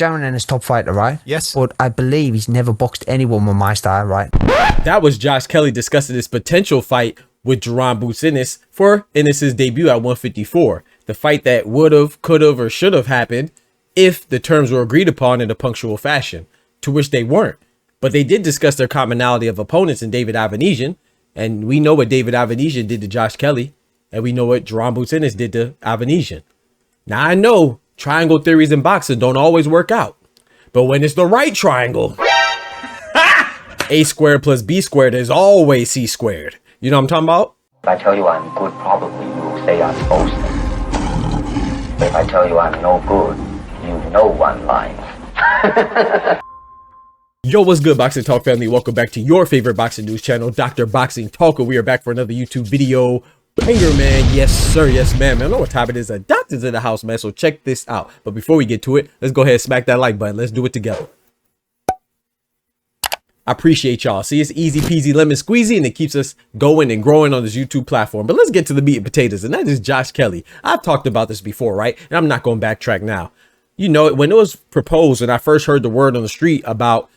Jaron Ennis top fighter, right? Yes. But I believe he's never boxed anyone with my style, right? That was Josh Kelly discussing his potential fight with Jaron Boots Ennis for Ennis's debut at 154. The fight that would have, could have, or should have happened if the terms were agreed upon in a punctual fashion, to which they weren't. But they did discuss their commonality of opponents in David Avanesian, and we know what David Avanesian did to Josh Kelly, and we know what Jaron Boots Ennis did to Avanesian. Now, I know triangle theories in boxing don't always work out, but when it's the right triangle, A squared plus B squared is always C squared. You know what I'm talking about? If I tell you I'm good, probably you will say I'm boasting. But if I tell you I'm no good, you know I'm lying. Yo, what's good, Boxing Talk family? Welcome back to your favorite boxing news channel, Dr. Boxing Talker. We are back for another YouTube video. Banger, man. Yes, sir. Yes, man. Man, I know what time it is. A doctor's in the house, man. So check this out. But before we get to it, let's go ahead and smack that like button. Let's do it together. I appreciate y'all. See, it's easy peasy lemon squeezy, and it keeps us going and growing on this YouTube platform. But let's get to the meat and potatoes, and that is Josh Kelly. I've talked about this before, right? And I'm not going to backtrack now. You know, when it was proposed and I first heard the word on the street about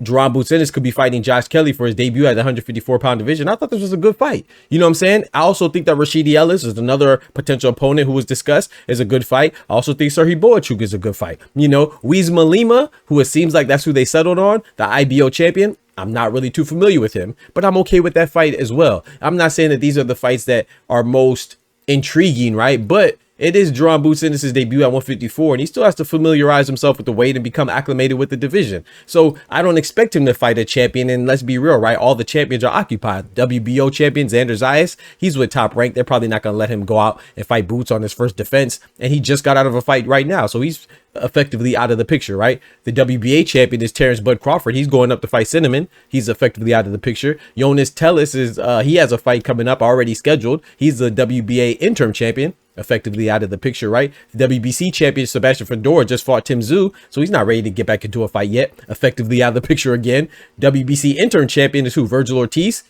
Jaron Boots Ennis could be fighting Josh Kelly for his debut at the 154-pound division, I thought this was a good fight. You know what I'm saying? I also think that Rashidi Ellis is another potential opponent who was discussed, is a good fight. I also think Serhiy Boachuk is a good fight. You know, Weizma Lima, who it seems like that's who they settled on, the IBO champion. I'm not really too familiar with him, but I'm okay with that fight as well. I'm not saying that these are the fights that are most intriguing, right? But it is Jaron Boots Ennis' debut at 154, and he still has to familiarize himself with the weight and become acclimated with the division. So I don't expect him to fight a champion, and let's be real, right? All the champions are occupied. WBO champion Xander Zayas, he's with Top Rank. They're probably not going to let him go out and fight Boots on his first defense, and he just got out of a fight right now, so he's effectively out of the picture, right? The WBA champion is Terrence Bud Crawford. He's going up to fight Cinnamon. He's effectively out of the picture. Jonas Tellis is he has a fight coming up already scheduled. He's the WBA interim champion, effectively out of the picture, right? The WBC champion Sebastian Fedor just fought Tim Tszyu, so he's not ready to get back into a fight yet. Effectively out of the picture again. WBC interim champion is who? Virgil Ortiz.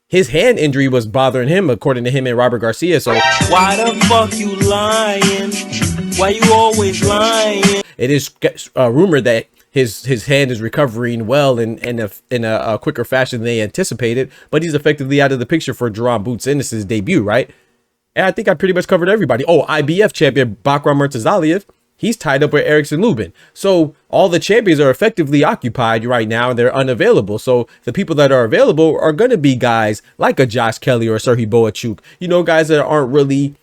His hand injury was bothering him, according to him and Robert Garcia. So why the fuck you lying? Why you always lying? It is rumored that his hand is recovering well in a quicker fashion than they anticipated, but he's effectively out of the picture for Jaron Boots Ennis' debut, right? And I think I pretty much covered everybody. Oh, IBF champion Bakram Murtazaliev, he's tied up with Erickson Lubin. So all the champions are effectively occupied right now, and they're unavailable. So the people that are available are going to be guys like a Josh Kelly or a Serhiy Boachuk, you know, guys that aren't really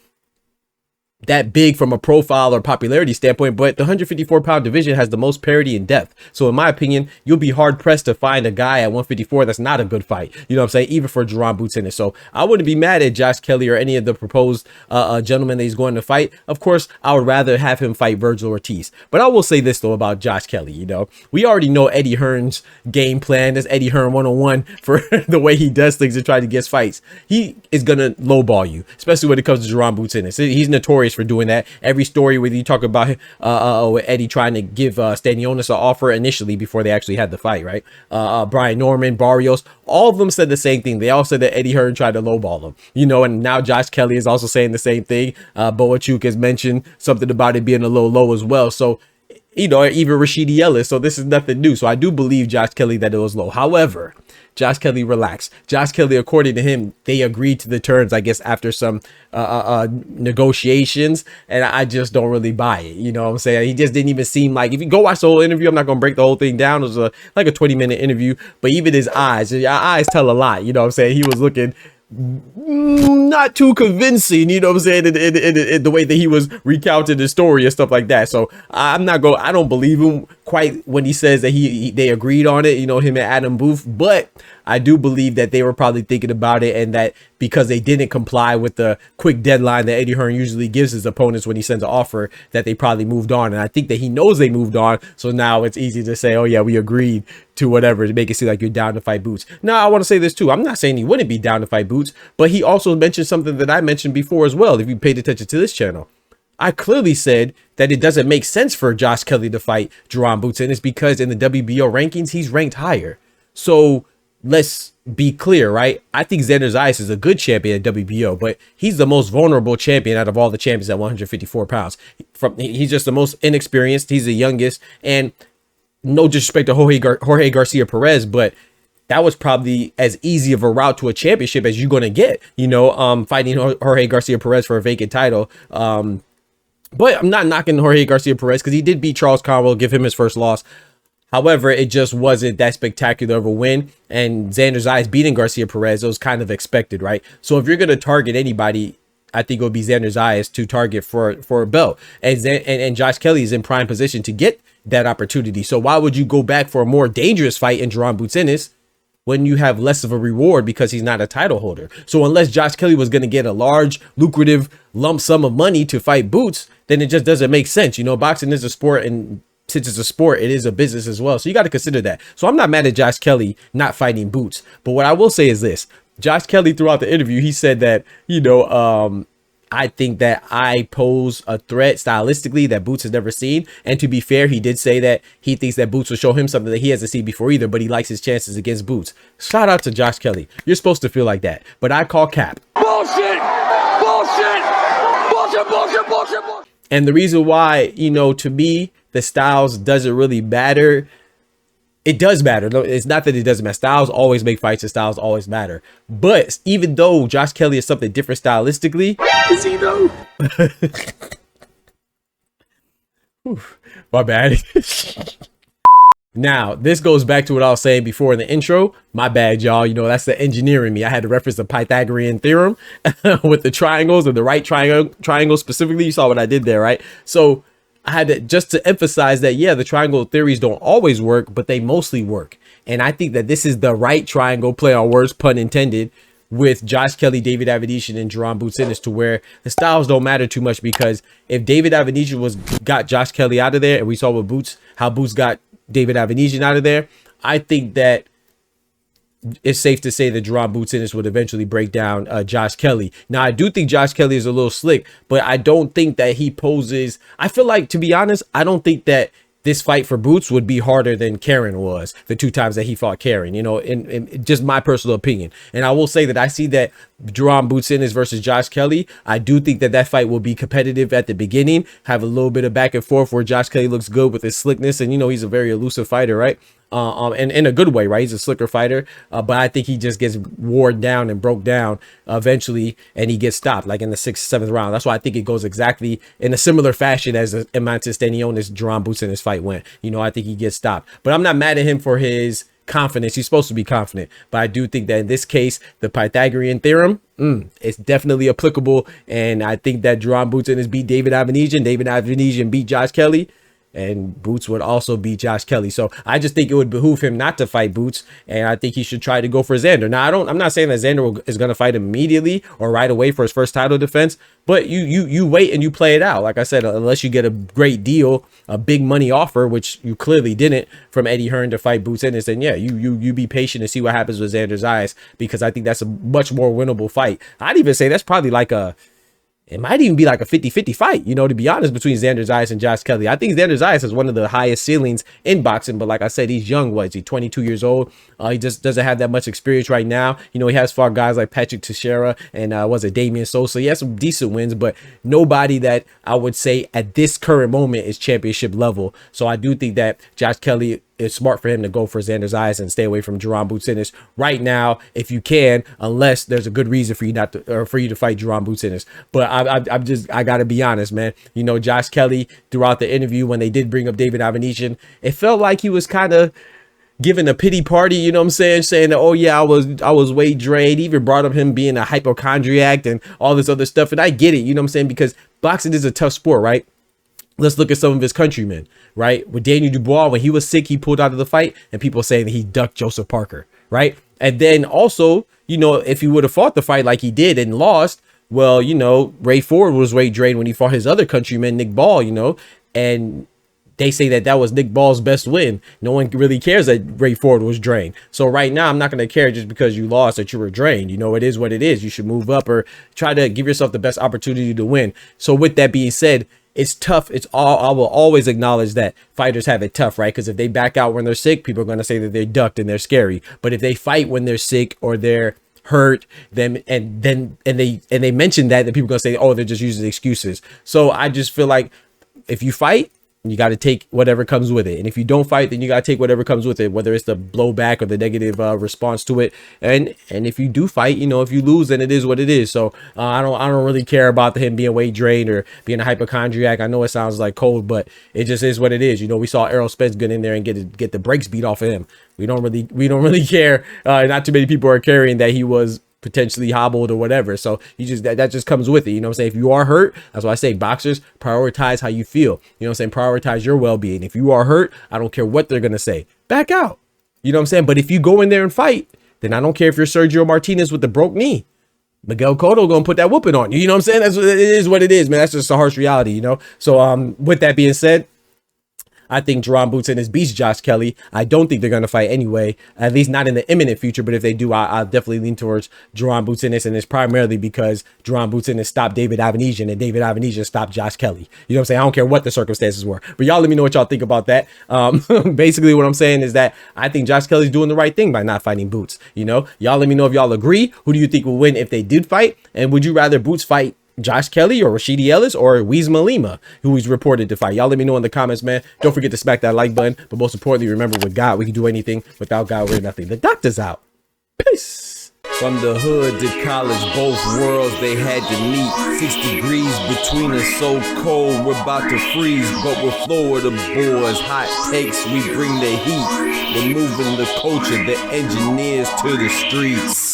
that big from a profile or popularity standpoint, but the 154-pound division has the most parity in depth. So in my opinion, you'll be hard pressed to find a guy at 154 that's not a good fight. You know what I'm saying? Even for Jaron Boots Ennis. So I wouldn't be mad at Josh Kelly or any of the proposed gentlemen that he's going to fight. Of course, I would rather have him fight Virgil Ortiz. But I will say this though about Josh Kelly. You know, we already know Eddie Hearn's game plan. That's Eddie Hearn 101 for the way he does things and try to get fights. He is gonna lowball you, especially when it comes to Jaron Boots Ennis. He's notorious for doing that. Every story where you talk about Eddie trying to give Stanionis an offer initially before they actually had the fight, right? Brian Norman, Barrios, all of them said the same thing. They all said that Eddie Hearn tried to lowball them, you know, and now Josh Kelly is also saying the same thing. Boachuk has mentioned something about it being a little low as well. So, you know, even Rashidi Ellis. So this is nothing new. So I do believe Josh Kelly that it was low. However, Josh Kelly relaxed. Josh Kelly, according to him, they agreed to the terms, I guess, after some negotiations, and I just don't really buy it. You know what I'm saying? He just didn't even seem like, if you go watch the whole interview, I'm not going to break the whole thing down. It was like a 20-minute interview, but even his eyes tell a lot. You know what I'm saying? He was looking not too convincing, you know what I'm saying, in the way that he was recounting the story and stuff like that. So I don't believe him quite when he says that they agreed on it, you know, him and Adam Booth, but I do believe that they were probably thinking about it, and that because they didn't comply with the quick deadline that Eddie Hearn usually gives his opponents when he sends an offer, that they probably moved on. And I think that he knows they moved on, so now it's easy to say, oh yeah, we agreed to whatever, to make it seem like you're down to fight Boots. Now I want to say this too, I'm not saying he wouldn't be down to fight Boots, but he also mentioned something that I mentioned before as well, if you paid attention to this channel. I clearly said that it doesn't make sense for Josh Kelly to fight Jaron Boots Ennis because in the WBO rankings, he's ranked higher. So let's be clear, right? I think Xander Zayas is a good champion at WBO, but he's the most vulnerable champion out of all the champions at 154 pounds. He's just the most inexperienced. He's the youngest, and no disrespect to Jorge Garcia Perez, but that was probably as easy of a route to a championship as you're going to get, fighting Jorge Garcia Perez for a vacant title. But I'm not knocking Jorge Garcia Perez because he did beat Charles Conwell, give him his first loss. However, it just wasn't that spectacular of a win. And Xander Zayas beating Garcia Perez, it was kind of expected, right? So if you're going to target anybody, I think it would be Xander Zayas to target for a belt. And Josh Kelly is in prime position to get that opportunity. So why would you go back for a more dangerous fight in Jaron Boots Ennis when you have less of a reward because he's not a title holder? So unless Josh Kelly was going to get a large, lucrative lump sum of money to fight Boots, then it just doesn't make sense. Boxing is a sport, and since it's a sport, it is a business as well. So you got to consider that. So I'm not mad at Josh Kelly not fighting Boots. But what I will say is this. Josh Kelly, throughout the interview, he said that, I think that I pose a threat stylistically that Boots has never seen. And to be fair, he did say that he thinks that Boots will show him something that he hasn't seen before either, but he likes his chances against Boots. Shout out to Josh Kelly. You're supposed to feel like that. But I call cap. Bullshit! Bullshit! Bullshit, bullshit, bullshit, bullshit. And the reason why, to me, the styles doesn't really matter. It does matter. No, it's not that it doesn't matter. Styles always make fights and styles always matter. But even though Josh Kelly is something different stylistically, is he though? My bad. Now, this goes back to what I was saying before in the intro. My bad, y'all. That's the engineer in me. I had to reference the Pythagorean theorem with the triangles and the right triangle specifically. You saw what I did there, right? So I had to just to emphasize that, yeah, the triangle theories don't always work, but they mostly work. And I think that this is the right triangle, play on words, pun intended, with Josh Kelly, David Avedisian, and Jaron Boots Ennis, to where the styles don't matter too much, because if David Avedisian got Josh Kelly out of there, and we saw with Boots, how Boots got David Avedisian out of there, I think that it's safe to say that Jaron Boots Ennis would eventually break down Josh Kelly. Now, I do think Josh Kelly is a little slick, but I don't think that he poses. I feel like, to be honest, I don't think that this fight for Boots would be harder than Karen was the 2 times that he fought Karen, in just my personal opinion. And I will say that I see that Jaron Boots Ennis versus Josh Kelly, I do think that fight will be competitive at the beginning, have a little bit of back and forth where Josh Kelly looks good with his slickness, and he's a very elusive fighter, right? And in a good way, right? He's a slicker fighter, but I think he just gets worn down and broke down eventually, and he gets stopped like in the 6th, 7th round. That's why I think it goes exactly in a similar fashion as Emantis Stanionis Jaron Boots Ennis fight went. I think he gets stopped, but I'm not mad at him for his confidence. He's supposed to be confident, but I do think that in this case, the Pythagorean theorem, it's definitely applicable, and I think that Jaron Boots Ennis beat David Avedisian. David Avedisian beat Josh Kelly, and Boots would also beat Josh Kelly. So I just think it would behoove him not to fight Boots, and I think he should try to go for Xander. Now, I'm not saying that Xander is going to fight him immediately or right away for his first title defense, but you wait and you play it out. Like I said, unless you get a great deal, a big money offer, which you clearly didn't, from Eddie Hearn to fight Boots Ennis, then yeah, you be patient and see what happens with Xander's eyes, because I think that's a much more winnable fight. I'd even say that's probably it might even be like a 50-50 fight, to be honest, between Xander Zayas and Josh Kelly. I think Xander Zayas has one of the highest ceilings in boxing, but like I said, he's young. What is he, 22 years old? He just doesn't have that much experience right now. He has fought guys like Patrick Teixeira and Damian Sosa. He has some decent wins, but nobody that I would say at this current moment is championship level. So I do think that Josh Kelly, it's smart for him to go for Xander's eyes and stay away from Jaron Boots Ennis right now, if you can, unless there's a good reason for you not to, or for you to fight Jaron Boots Ennis. But I gotta be honest, man. Josh Kelly, throughout the interview, when they did bring up David Avedisian, it felt like he was kind of giving a pity party, saying that, oh yeah, I was weight drained. He even brought up him being a hypochondriac and all this other stuff. And I get it, because boxing is a tough sport, right? Let's look at some of his countrymen, right? With Daniel Dubois, when he was sick, he pulled out of the fight, and people saying that he ducked Joseph Parker, right? And then also, if he would have fought the fight like he did and lost, well, Ray Ford was weight drained when he fought his other countryman, Nick Ball, and they say that was Nick Ball's best win. No one really cares that Ray Ford was drained. So right now, I'm not going to care just because you lost that you were drained. You know, it is what it is. You should move up or try to give yourself the best opportunity to win. So with that being said, it's tough. I will always acknowledge that fighters have it tough, right? Because if they back out when they're sick, people are going to say that they're ducked and they're scary. But if they fight when they're sick or they're hurt, them and they mention that, then people are going to say, oh, they're just using excuses. So I just feel like if you fight, you got to take whatever comes with it. And if you don't fight, then you got to take whatever comes with it, whether it's the blowback or the negative response to it. And if you do fight, you know, if you lose, then it is what it is. So I don't really care about him being weight drained or being a hypochondriac. I know it sounds like cold, but it just is what it is. You know, we saw Errol Spence get in there and get the brakes beat off of him. We don't really care. Not too many people are caring that he was potentially hobbled or whatever. So you just that just comes with it. You know what I'm saying? If you are hurt, that's why I say boxers prioritize how you feel. You know what I'm saying? Prioritize your well-being. If you are hurt, I don't care what they're gonna say. Back out. You know what I'm saying? But if you go in there and fight, then I don't care if you're Sergio Martinez with the broke knee. Miguel Cotto gonna put that whooping on you. You know what I'm saying? That's what it is, what it is, man. That's just a harsh reality, you know? So with that being said, I think Jaron Boots Ennis beats Josh Kelly. I don't think they're going to fight anyway, at least not in the imminent future. But if they do, I'll definitely lean towards Jaron Boots Ennis. And it's primarily because Jaron Boots Ennis stopped David Avanesian and David Avanesian stopped Josh Kelly. You know what I'm saying? I don't care what the circumstances were. But y'all let me know what y'all think about that. Basically, what I'm saying is that I think Josh Kelly's doing the right thing by not fighting Boots. You know, y'all let me know if y'all agree. Who do you think will win if they did fight? And would you rather Boots fight Josh Kelly or Rashidi Ellis or Weizma Lima, who he's reported to fight? Y'all let me know in the comments, man. Don't forget to smack that like button. But most importantly, remember, with God, we can do anything. Without God, we're nothing. The doctor's out. Peace. From the hood to college, both worlds they had to meet. 6 degrees between us, so cold we're about to freeze. But we're Florida boys, hot takes, we bring the heat. We're moving the culture, the engineers to the streets.